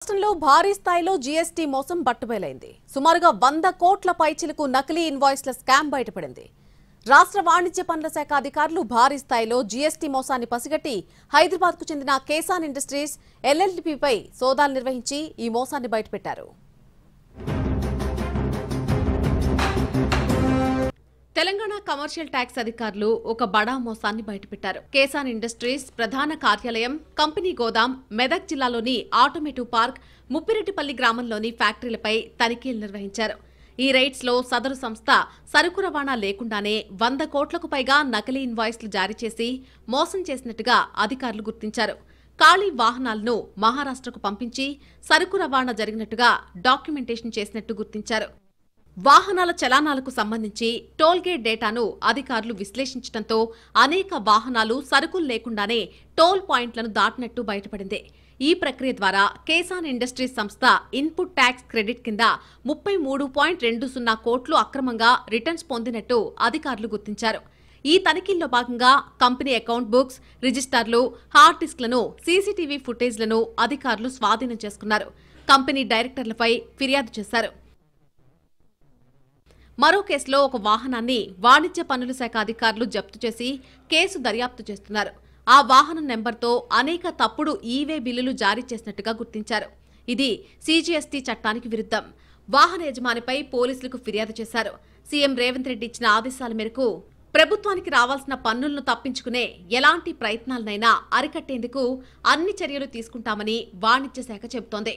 రాష్ట్రంలో భారీ స్థాయిలో జీఎస్టీ మోసం బట్టుబయలైంది. సుమారుగా 100 కోట్ల పైచిలకు నకిలీ ఇన్వాయిస్ల స్కామ్ బయటపడింది. రాష్ట్ర వాణిజ్య పన్నుల శాఖ అధికారులు భారీ స్థాయిలో జీఎస్టీ మోసాన్ని పసిగట్టి హైదరాబాద్కు చెందిన కేసాన్ ఇండస్ట్రీస్ ఎల్ఎల్పీపై సోదాలు నిర్వహించి ఈ మోసాన్ని బయటపెట్టారు. తెలంగాణ కమర్షియల్ ట్యాక్స్ అధికారులు ఒక బడా మోసాన్ని బయటపెట్టారు. కేసాన్ ఇండస్ట్రీస్ ప్రధాన కార్యాలయం, కంపెనీ గోదాం, మెదక్ జిల్లాలోని ఆటోమేటివ్ పార్క్, ముప్పిరెడ్డిపల్లి గ్రామంలోని ఫ్యాక్టరీలపై తనిఖీలు నిర్వహించారు. ఈ రైడ్స్ లో సదరు సంస్థ సరుకు రవాణా లేకుండానే 100 కోట్లకు పైగా నకిలీ ఇన్వాయిస్లు జారీ చేసి మోసం చేసినట్టుగా అధికారులు గుర్తించారు. ఖాళీ వాహనాలను మహారాష్ట్రకు పంపించి సరుకు రవాణా జరిగినట్టుగా డాక్యుమెంటేషన్ చేసినట్టు గుర్తించారు. వాహనాల చలానాలకు సంబంధించి టోల్గేట్ డేటాను అధికారులు విశ్లేషించడంతో అనేక వాహనాలు సరుకులు లేకుండానే టోల్ పాయింట్లను దాటినట్టు బయటపడింది. ఈ ప్రక్రియ ద్వారా కేసాన్ ఇండస్ట్రీస్ సంస్థ ఇన్పుట్ ట్యాక్స్ క్రెడిట్ కింద 33.20 కోట్లు అక్రమంగా రిటర్న్స్ పొందినట్టు అధికారులు గుర్తించారు. ఈ తనిఖీల్లో భాగంగా కంపెనీ అకౌంట్ బుక్స్, రిజిస్టర్లు, హార్డ్ డిస్క్లను, సీసీటీవీ ఫుటేజ్లను అధికారులు స్వాధీనం చేసుకున్నారు. కంపెనీ డైరెక్టర్లపై ఫిర్యాదు చేశారు. మరో కేసులో ఒక వాహనాన్ని వాణిజ్య పన్నుల శాఖ అధికారులు జప్తు చేసి కేసు దర్యాప్తు చేస్తున్నారు. ఆ వాహనం నెంబర్తో అనేక తప్పుడు ఈవే బిల్లులు జారీ చేసినట్టుగా గుర్తించారు. ఇది సీజీఎస్టీ చట్టానికి విరుద్ధం. వాహన యజమానిపై పోలీసులకు ఫిర్యాదు చేశారు. సీఎం రేవంత్ రెడ్డి ఇచ్చిన ఆదేశాల మేరకు ప్రభుత్వానికి రావాల్సిన పన్నులను తప్పించుకునే ఎలాంటి ప్రయత్నాలనైనా అరికట్టేందుకు అన్ని చర్యలు తీసుకుంటామని వాణిజ్య శాఖ చెబుతోంది.